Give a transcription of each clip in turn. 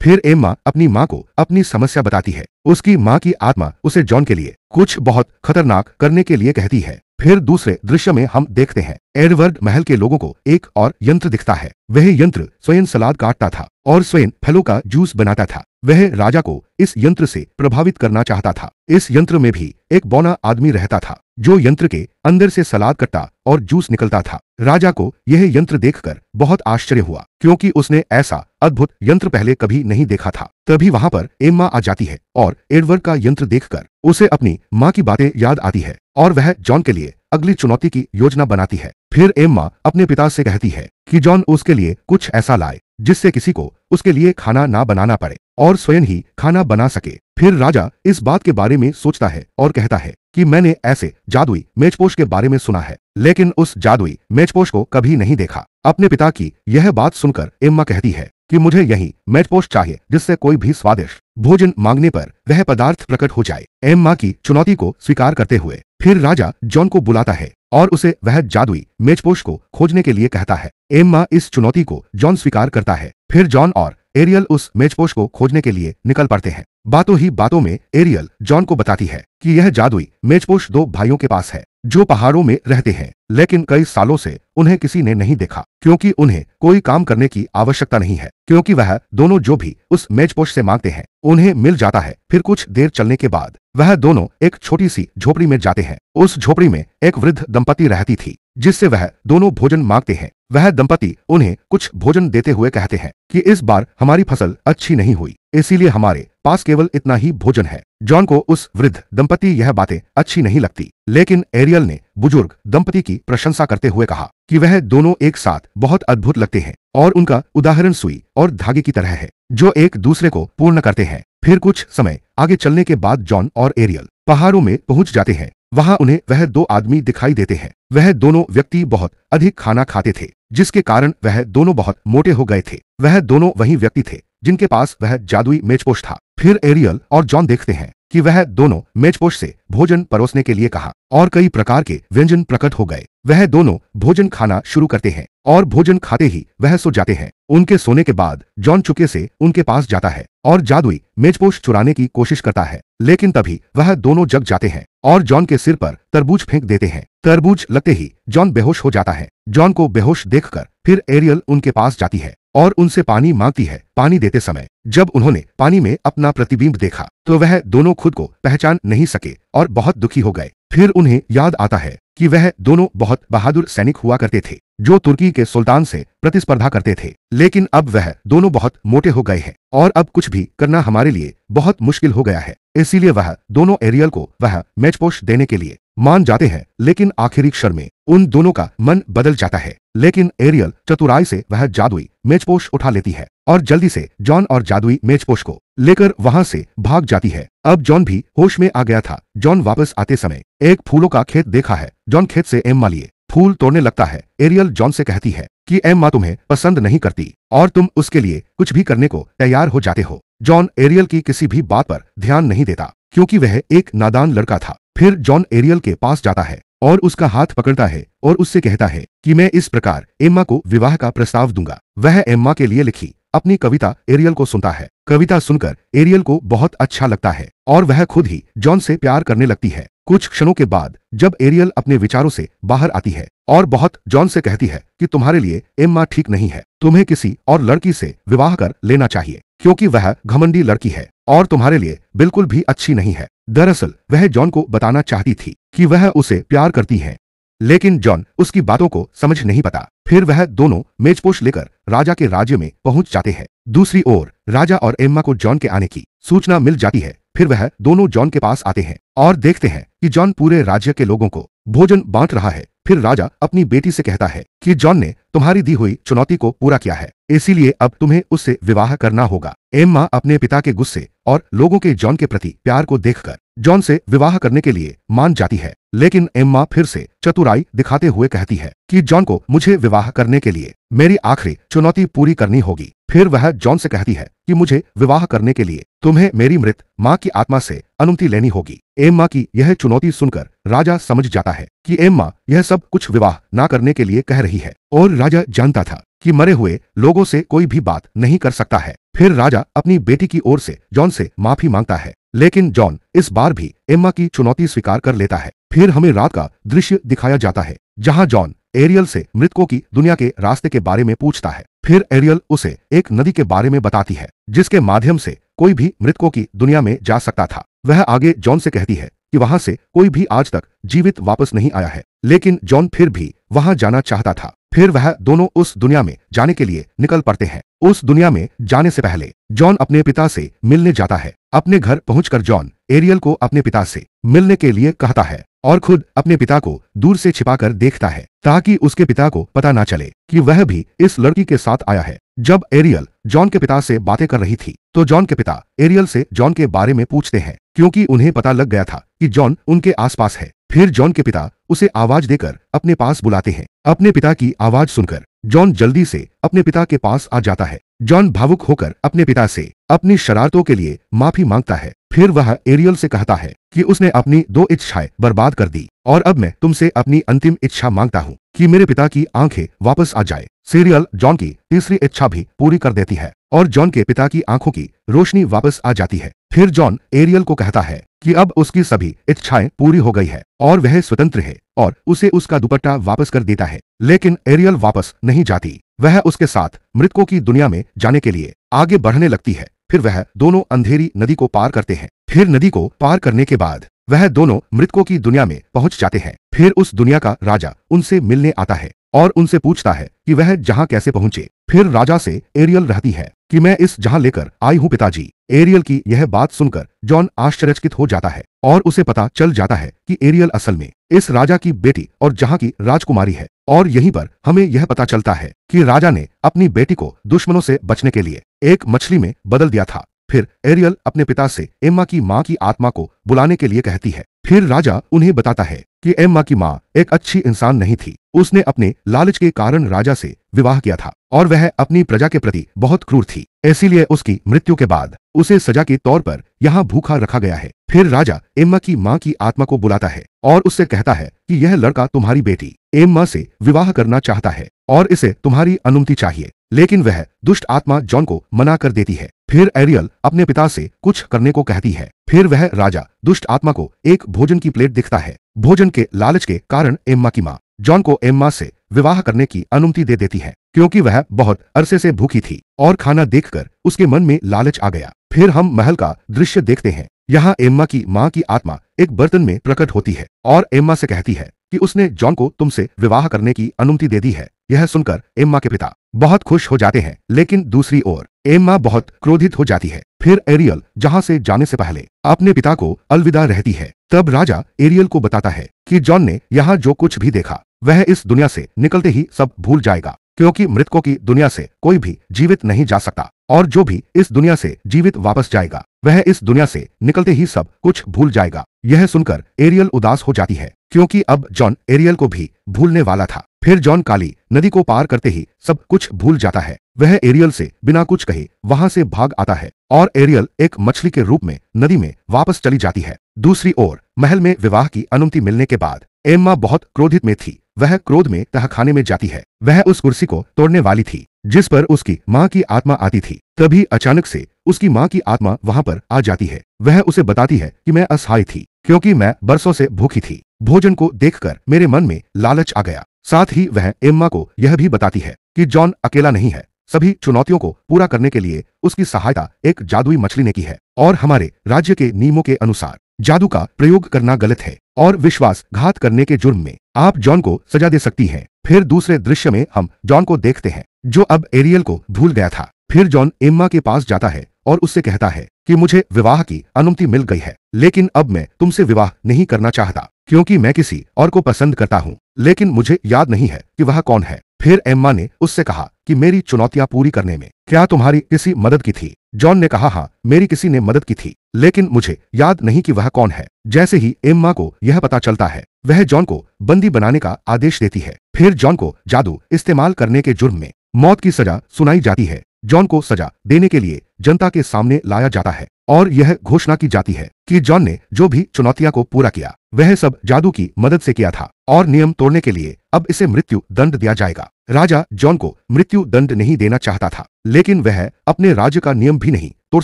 फिर एम्मा अपनी माँ को अपनी समस्या बताती है। उसकी माँ की आत्मा उसे जॉन के लिए कुछ बहुत खतरनाक करने के लिए कहती है। फिर दूसरे दृश्य में हम देखते हैं एडवर्ड महल के लोगों को एक और यंत्र दिखता है। वह यंत्र स्वयं सलाद काटता था और स्वयं फलों का जूस बनाता था। वह राजा को इस यंत्र से प्रभावित करना चाहता था। इस यंत्र में भी एक बौना आदमी रहता था जो यंत्र के अंदर से सलाद कटता और जूस निकलता था। राजा को यह यंत्र देखकर बहुत आश्चर्य हुआ क्योंकि उसने ऐसा अद्भुत यंत्र पहले कभी नहीं देखा था। तभी वहां पर एम्मा आ जाती है और एडवर्ड का यंत्र देखकर उसे अपनी माँ की बातें याद आती है और वह जॉन के लिए अगली चुनौती की योजना बनाती है। फिर एम्मा अपने पिता से कहती है कि जॉन उसके लिए कुछ ऐसा लाए जिससे किसी को उसके लिए खाना ना बनाना पड़े और स्वयं ही खाना बना सके। फिर राजा इस बात के बारे में सोचता है और कहता है कि मैंने ऐसे जादुई मेजपोश के बारे में सुना है लेकिन उस जादुई मेजपोश को कभी नहीं देखा। अपने पिता की यह बात सुनकर एम्मा कहती है कि मुझे यही मेजपोश चाहिए जिससे कोई भी स्वादिष्ट भोजन मांगने पर वह पदार्थ प्रकट हो जाए। एम्मा की चुनौती को स्वीकार करते हुए फिर राजा जॉन को बुलाता है और उसे वह जादुई मेजपोश को खोजने के लिए कहता है। एम्मा इस चुनौती को जॉन स्वीकार करता है। फिर जॉन और एरियल उस मेजपोश को खोजने के लिए निकल पड़ते हैं। बातों ही बातों में एरियल जॉन को बताती है कि यह जादुई मेजपोश दो भाइयों के पास है जो पहाड़ों में रहते हैं लेकिन कई सालों से उन्हें किसी ने नहीं देखा क्योंकि उन्हें कोई काम करने की आवश्यकता नहीं है क्योंकि वह दोनों जो भी उस मेजपोश से मांगते हैं उन्हें मिल जाता है। फिर कुछ देर चलने के बाद वह दोनों एक छोटी सी झोपड़ी में जाते हैं। उस झोपड़ी में एक वृद्ध दंपति रहती थी जिससे वह दोनों भोजन मांगते हैं। वह दंपति उन्हें कुछ भोजन देते हुए कहते हैं कि इस बार हमारी फसल अच्छी नहीं हुई इसीलिए हमारे पास केवल इतना ही भोजन है। जॉन को उस वृद्ध दंपति यह बातें अच्छी नहीं लगती लेकिन एरियल ने बुजुर्ग दंपति की प्रशंसा करते हुए कहा कि वह दोनों एक साथ बहुत अद्भुत लगते हैं और उनका उदाहरण सुई और धागे की तरह है जो एक दूसरे को पूर्ण करते हैं। फिर कुछ समय आगे चलने के बाद जॉन और एरियल पहाड़ों में पहुंच जाते हैं। वहां उन्हें वह दो आदमी दिखाई देते हैं। वह दोनों व्यक्ति बहुत अधिक खाना खाते थे जिसके कारण वह दोनों बहुत मोटे हो गए थे। वह दोनों वही व्यक्ति थे जिनके पास वह जादुई मेजपोश था। फिर एरियल और जॉन देखते हैं कि वह दोनों मेजपोश से भोजन परोसने के लिए कहा और कई प्रकार के व्यंजन प्रकट हो गए। वह दोनों भोजन खाना शुरू करते हैं और भोजन खाते ही वह सो जाते हैं। उनके सोने के बाद जॉन चुपके से उनके पास जाता है और जादुई मेजपोश चुराने की कोशिश करता है लेकिन तभी वह दोनों जग जाते हैं और जॉन के सिर पर तरबूज फेंक देते हैं। तरबूज लगते ही जॉन बेहोश हो जाता है। जॉन को बेहोश देखकर फिर एरियल उनके पास जाती है और उनसे पानी मांगती है। पानी देते समय जब उन्होंने पानी में अपना प्रतिबिंब देखा तो वह दोनों खुद को पहचान नहीं सके और बहुत दुखी हो गए। फिर उन्हें याद आता है कि वह दोनों बहुत बहादुर सैनिक हुआ करते थे जो तुर्की के सुल्तान से प्रतिस्पर्धा करते थे लेकिन अब वह दोनों बहुत मोटे हो गए हैं और अब कुछ भी करना हमारे लिए बहुत मुश्किल हो गया है। इसीलिए वह दोनों एरियल को वह मेजपोश देने के लिए मान जाते हैं लेकिन आखिरी क्षण में उन दोनों का मन बदल जाता है। लेकिन एरियल चतुराई से वह जादुई मेजपोश उठा लेती है और जल्दी से जॉन और जादुई मेजपोश को लेकर वहां से भाग जाती है। अब जॉन भी होश में आ गया था। जॉन वापस आते समय एक फूलों का खेत देखा है। जॉन खेत से एम्मा लिए फूल तोड़ने लगता है। एरियल जॉन से कहती है कि एम्मा तुम्हें पसंद नहीं करती और तुम उसके लिए कुछ भी करने को तैयार हो जाते हो। जॉन एरियल की किसी भी बात पर ध्यान नहीं देता क्योंकि वह एक नादान लड़का था। फिर जॉन एरियल के पास जाता है और उसका हाथ पकड़ता है और उससे कहता है कि मैं इस प्रकार एम्मा को विवाह का प्रस्ताव दूंगा। वह एम्मा के लिए लिखी अपनी कविता एरियल को सुनता है। कविता सुनकर एरियल को बहुत अच्छा लगता है और वह खुद ही जॉन से प्यार करने लगती है। कुछ क्षणों के बाद जब एरियल अपने विचारों से बाहर आती है और बहुत जॉन से कहती है कि तुम्हारे लिए एम्मा ठीक नहीं है, तुम्हें किसी और लड़की से विवाह कर लेना चाहिए क्योंकि वह घमंडी लड़की है और तुम्हारे लिए बिल्कुल भी अच्छी नहीं है। दरअसल वह जॉन को बताना चाहती थी कि वह उसे प्यार करती है लेकिन जॉन उसकी बातों को समझ नहीं पाता। फिर वह दोनों मेजपोश लेकर राजा के राज्य में पहुंच जाते हैं। दूसरी ओर राजा और एम्मा को जॉन के आने की सूचना मिल जाती है। फिर वह दोनों जॉन के पास आते हैं और देखते हैं कि जॉन पूरे राज्य के लोगों को भोजन बांट रहा है। फिर राजा अपनी बेटी से कहता है कि जॉन ने तुम्हारी दी हुई चुनौती को पूरा किया है इसीलिए अब तुम्हें उससे विवाह करना होगा। एम्मा अपने पिता के गुस्से और लोगों के जॉन के प्रति प्यार को देखकर जॉन से विवाह करने के लिए मान जाती है लेकिन एम्मा फिर से चतुराई दिखाते हुए कहती है कि जॉन को मुझे विवाह करने के लिए मेरी आखिरी चुनौती पूरी करनी होगी। फिर वह जॉन से कहती है कि मुझे विवाह करने के लिए तुम्हें मेरी मृत माँ की आत्मा से अनुमति लेनी होगी। एम्मा की यह चुनौती सुनकर राजा समझ जाता है कि एम्मा यह सब कुछ विवाह ना करने के लिए कह रही है और राजा जानता था कि मरे हुए लोगों से कोई भी बात नहीं कर सकता है। फिर राजा अपनी बेटी की ओर से जॉन से माफी मांगता है, लेकिन जॉन इस बार भी एम्मा की चुनौती स्वीकार कर लेता है। फिर हमें रात का दृश्य दिखाया जाता है, जहां जॉन एरियल से मृतकों की दुनिया के रास्ते के बारे में पूछता है। फिर एरियल उसे एक नदी के बारे में बताती है, जिसके माध्यम से कोई भी मृतकों की दुनिया में जा सकता था। वह आगे जॉन से कहती है कि वहां से कोई भी आज तक जीवित वापस नहीं आया है, लेकिन जॉन फिर भी वहां जाना चाहता था। फिर वह दोनों उस दुनिया में जाने के लिए निकल पड़ते हैं। उस दुनिया में जाने से पहले जॉन अपने पिता से मिलने जाता है। अपने घर पहुंचकर जॉन एरियल को अपने पिता से मिलने के लिए कहता है और खुद अपने पिता को दूर से छिपाकर देखता है, ताकि उसके पिता को पता ना चले कि वह भी इस लड़की के साथ आया है। जब एरियल जॉन के पिता से बातें कर रही थी, तो जॉन के पिता एरियल से जॉन के बारे में पूछते हैं, क्योंकि उन्हें पता लग गया था कि जॉन उनके आसपास है। फिर जॉन के पिता उसे आवाज देकर अपने पास बुलाते हैं। अपने पिता की आवाज सुनकर जॉन जल्दी से अपने पिता के पास आ जाता है। जॉन भावुक होकर अपने पिता से अपनी शरारतों के लिए माफी मांगता है। फिर वह एरियल से कहता है कि उसने अपनी 2 इच्छाएं बर्बाद कर दी, और अब मैं तुमसे अपनी अंतिम इच्छा मांगता हूँ कि मेरे पिता की आंखें वापस आ जाए। सीरियल जॉन की तीसरी इच्छा भी पूरी कर देती है, और जॉन के पिता की आंखों की रोशनी वापस आ जाती है। फिर जॉन एरियल को कहता है कि अब उसकी सभी इच्छाएं पूरी हो गई है और वह स्वतंत्र है, और उसे उसका दुपट्टा वापस कर देता है। लेकिन एरियल वापस नहीं जाती। वह उसके साथ मृतकों की दुनिया में जाने के लिए आगे बढ़ने लगती है। फिर वह दोनों अंधेरी नदी को पार करते हैं। फिर नदी को पार करने के बाद वह दोनों मृतकों की दुनिया में पहुंच जाते हैं। फिर उस दुनिया का राजा उनसे मिलने आता है और उनसे पूछता है कि वह जहां कैसे पहुंचे। फिर राजा से एरियल रहती है कि मैं इस जहां लेकर आई हूं पिताजी। एरियल की यह बात सुनकर जॉन आश्चर्यचकित हो जाता है, और उसे पता चल जाता है कि एरियल असल में इस राजा की बेटी और जहां की राजकुमारी है। और यहीं पर हमें यह पता चलता है कि राजा ने अपनी बेटी को दुश्मनों से बचने के लिए एक मछली में बदल दिया था। फिर एरियल अपने पिता से एम्मा की मां की आत्मा को बुलाने के लिए कहती है। फिर राजा उन्हें बताता है कि एम्मा की मां एक अच्छी इंसान नहीं थी। उसने अपने लालच के कारण राजा से विवाह किया था, और वह अपनी प्रजा के प्रति बहुत क्रूर थी। इसीलिए उसकी मृत्यु के बाद उसे सजा के तौर पर यहाँ भूखा रखा गया है। फिर राजा एम्मा की मां की आत्मा को बुलाता है और उससे कहता है कि यह लड़का तुम्हारी बेटी एम्मा से विवाह करना चाहता है और इसे तुम्हारी अनुमति चाहिए। लेकिन वह दुष्ट आत्मा जॉन को मना कर देती है। फिर एरियल अपने पिता से कुछ करने को कहती है। फिर वह राजा दुष्ट आत्मा को एक भोजन की प्लेट दिखता है। भोजन के लालच के कारण एम्मा की मां जॉन को एम्मा से विवाह करने की अनुमति दे देती है, क्योंकि वह बहुत अरसे से भूखी थी और खाना देखकर उसके मन में लालच आ गया। फिर हम महल का दृश्य देखते हैं। यहाँ एम्मा की मां की आत्मा एक बर्तन में प्रकट होती है और एम्मा से कहती है कि उसने जॉन को तुमसे विवाह करने की अनुमति दे दी है। यह सुनकर एम्मा के पिता बहुत खुश हो जाते हैं, लेकिन दूसरी ओर एम्मा बहुत क्रोधित हो जाती है। फिर एरियल जहां से जाने से पहले अपने पिता को अलविदा रहती है। तब राजा एरियल को बताता है कि जॉन ने यहाँ जो कुछ भी देखा वह इस दुनिया से निकलते ही सब भूल जाएगा, क्योंकि मृतकों की दुनिया से कोई भी जीवित नहीं जा सकता, और जो भी इस दुनिया से जीवित वापस जाएगा वह इस दुनिया से निकलते ही सब कुछ भूल जाएगा। यह सुनकर एरियल उदास हो जाती है, क्योंकि अब जॉन एरियल को भी भूलने वाला था। फिर जॉन काली नदी को पार करते ही सब कुछ भूल जाता है। वह एरियल से बिना कुछ कहे वहां से भाग आता है, और एरियल एक मछली के रूप में नदी में वापस चली जाती है। दूसरी ओर महल में विवाह की अनुमति मिलने के बाद एम्मा बहुत क्रोधित में थी। वह क्रोध में तहखाने में जाती है। वह उस कुर्सी को तोड़ने वाली थी जिस पर उसकी मां की आत्मा आती थी। तभी अचानक से उसकी मां की आत्मा वहां पर आ जाती है। वह उसे बताती है कि मैं असहाय थी, क्योंकि मैं बरसों से भूखी थी। भोजन को देखकर मेरे मन में लालच आ गया। साथ ही वह एम्मा को यह भी बताती है कि जॉन अकेला नहीं है। सभी चुनौतियों को पूरा करने के लिए उसकी सहायता एक जादुई मछली ने की है, और हमारे राज्य के नियमों के अनुसार जादू का प्रयोग करना गलत है, और विश्वासघात करने के जुर्म में आप जॉन को सजा दे सकती हैं। फिर दूसरे दृश्य में हम जॉन को देखते हैं, जो अब एरियल को भूल गया था। फिर जॉन एम्मा के पास जाता है और उससे कहता है कि मुझे विवाह की अनुमति मिल गई है, लेकिन अब मैं तुमसे विवाह नहीं करना चाहता, क्योंकि मैं किसी और को पसंद करता हूँ, लेकिन मुझे याद नहीं है कि वह कौन है। फिर एम्मा ने उससे कहा कि मेरी चुनौतियां पूरी करने में क्या तुम्हारी किसी मदद की थी? जॉन ने कहा हाँ, मेरी किसी ने मदद की थी, लेकिन मुझे याद नहीं कि वह कौन है। जैसे ही एम्मा को यह पता चलता है, वह जॉन को बंदी बनाने का आदेश देती है। फिर जॉन को जादू इस्तेमाल करने के जुर्म में मौत की सजा सुनाई जाती है। जॉन को सजा देने के लिए जनता के सामने लाया जाता है और यह घोषणा की जाती है कि जॉन ने जो भी चुनौतियां को पूरा किया वह सब जादू की मदद से किया था और नियम तोड़ने के लिए अब इसे मृत्यु दंड दिया जाएगा। राजा जॉन को मृत्यु दंड नहीं देना चाहता था, लेकिन वह अपने राज्य का नियम भी नहीं तोड़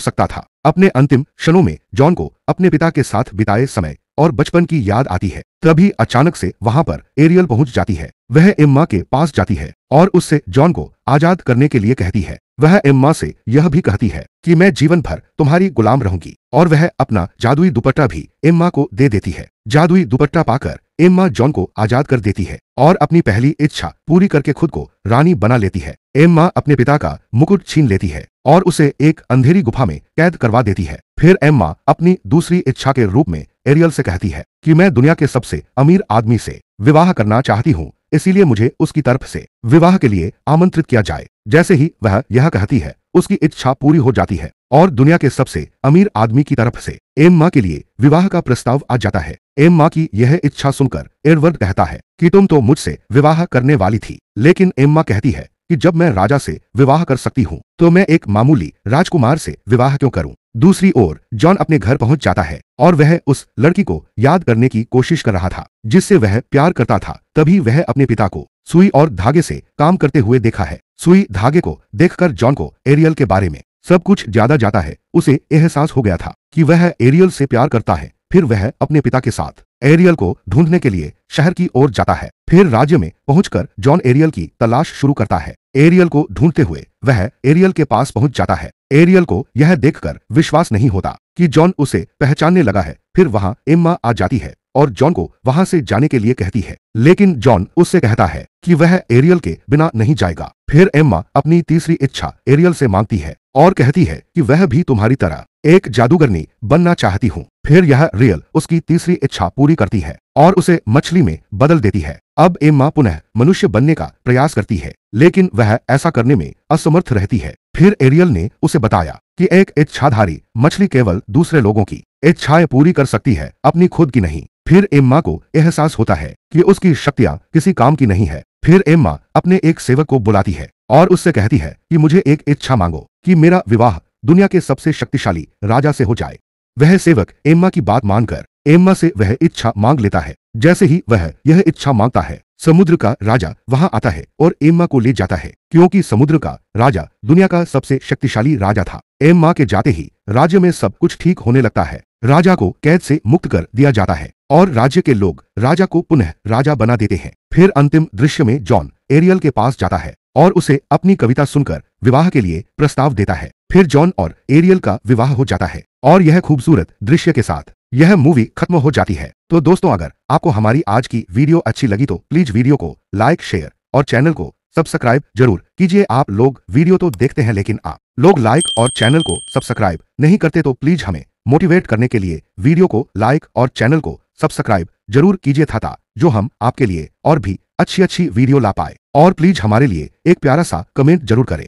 सकता था। अपने अंतिम क्षणों में जॉन को अपने पिता के साथ बिताए समय और बचपन की याद आती है। तभी अचानक से वहां पर एरियल पहुंच जाती है। वह एम्मा के पास जाती है और उससे जॉन को आजाद करने के लिए कहती है। वह एम्मा से यह भी कहती है कि मैं जीवन भर तुम्हारी गुलाम रहूंगी और वह अपना जादुई दुपट्टा भी एम्मा को दे देती है। जादुई दुपट्टा पाकर एम्मा जॉन को आजाद कर देती है और अपनी पहली इच्छा पूरी करके खुद को रानी बना लेती है। एम्मा अपने पिता का मुकुट छीन लेती है और उसे एक अंधेरी गुफा में कैद करवा देती है। फिर एम्मा अपनी दूसरी इच्छा के रूप में एरियल से कहती है कि मैं दुनिया के सबसे अमीर आदमी से विवाह करना चाहती हूँ, इसीलिए मुझे उसकी तरफ से विवाह के लिए आमंत्रित किया जाए। जैसे ही वह यह कहती है उसकी इच्छा पूरी हो जाती है और दुनिया के सबसे अमीर आदमी की तरफ से एम्मा के लिए विवाह का प्रस्ताव आ जाता है। एम्मा की यह इच्छा सुनकर एडवर्ड कहता है कि तुम तो मुझसे विवाह करने वाली थी, लेकिन एम्मा कहती है कि जब मैं राजा से विवाह कर सकती हूँ तो मैं एक मामूली राजकुमार से विवाह क्यों करूं। दूसरी ओर जॉन अपने घर पहुंच जाता है और वह उस लड़की को याद करने की कोशिश कर रहा था जिससे वह प्यार करता था। तभी वह अपने पिता को सुई और धागे से काम करते हुए देखा है। सुई धागे को देखकर जॉन को एरियल के बारे में सब कुछ ज्यादा जाता है। उसे एहसास हो गया था कि वह एरियल से प्यार करता है। फिर वह अपने पिता के साथ एरियल को ढूंढने के लिए शहर की ओर जाता है। फिर राज्य में पहुंचकर जॉन एरियल की तलाश शुरू करता है। एरियल को ढूंढते हुए वह एरियल के पास पहुंच जाता है। एरियल को यह देखकर विश्वास नहीं होता कि जॉन उसे पहचानने लगा है। फिर वहां एम्मा आ जाती है और जॉन को वहां से जाने के लिए कहती है, लेकिन जॉन उससे कहता है कि वह एरियल के बिना नहीं जाएगा। फिर एम्मा अपनी तीसरी इच्छा एरियल से मांगती है और कहती है कि वह भी तुम्हारी तरह एक जादूगरनी बनना चाहती हूँ। फिर यह रियल उसकी तीसरी इच्छा पूरी करती है और उसे मछली में बदल देती है। अब एम्मा पुनः मनुष्य बनने का प्रयास करती है, लेकिन वह ऐसा करने में असमर्थ रहती है। फिर एरियल ने उसे बताया कि एक इच्छाधारी मछली केवल दूसरे लोगों की इच्छाएं पूरी कर सकती है, अपनी खुद की नहीं। फिर एम्मा को एहसास होता है कि उसकी शक्तियां किसी काम की नहीं है। फिर एम्मा अपने एक सेवक को बुलाती है और उससे कहती है कि मुझे एक इच्छा मांगो कि मेरा विवाह दुनिया के सबसे शक्तिशाली राजा से हो जाए। वह सेवक एम्मा की बात मानकर एम्मा से वह इच्छा मांग लेता है। जैसे ही वह यह इच्छा मांगता है, समुद्र का राजा वहां आता है और एम्मा को ले जाता है, क्योंकि समुद्र का राजा दुनिया का सबसे शक्तिशाली राजा था। एम्मा के जाते ही राज्य में सब कुछ ठीक होने लगता है। राजा को कैद से मुक्त कर दिया जाता है और राज्य के लोग राजा को पुनः राजा बना देते हैं। फिर अंतिम दृश्य में जॉन एरियल के पास जाता है और उसे अपनी कविता सुनकर विवाह के लिए प्रस्ताव देता है। फिर जॉन और एरियल का विवाह हो जाता है और यह खूबसूरत दृश्य के साथ यह मूवी खत्म हो जाती है। तो दोस्तों, अगर आपको हमारी आज की वीडियो अच्छी लगी तो प्लीज वीडियो को लाइक, शेयर और चैनल को सब्सक्राइब जरूर कीजिए। आप लोग वीडियो तो देखते हैं, लेकिन आप लोग लाइक और चैनल को सब्सक्राइब नहीं करते, तो प्लीज हमें मोटिवेट करने के लिए वीडियो को लाइक और चैनल को सब्सक्राइब जरूर कीजिए था जो हम आपके लिए और भी अच्छी वीडियो ला पाए। और प्लीज हमारे लिए एक प्यारा सा कमेंट जरूर करें।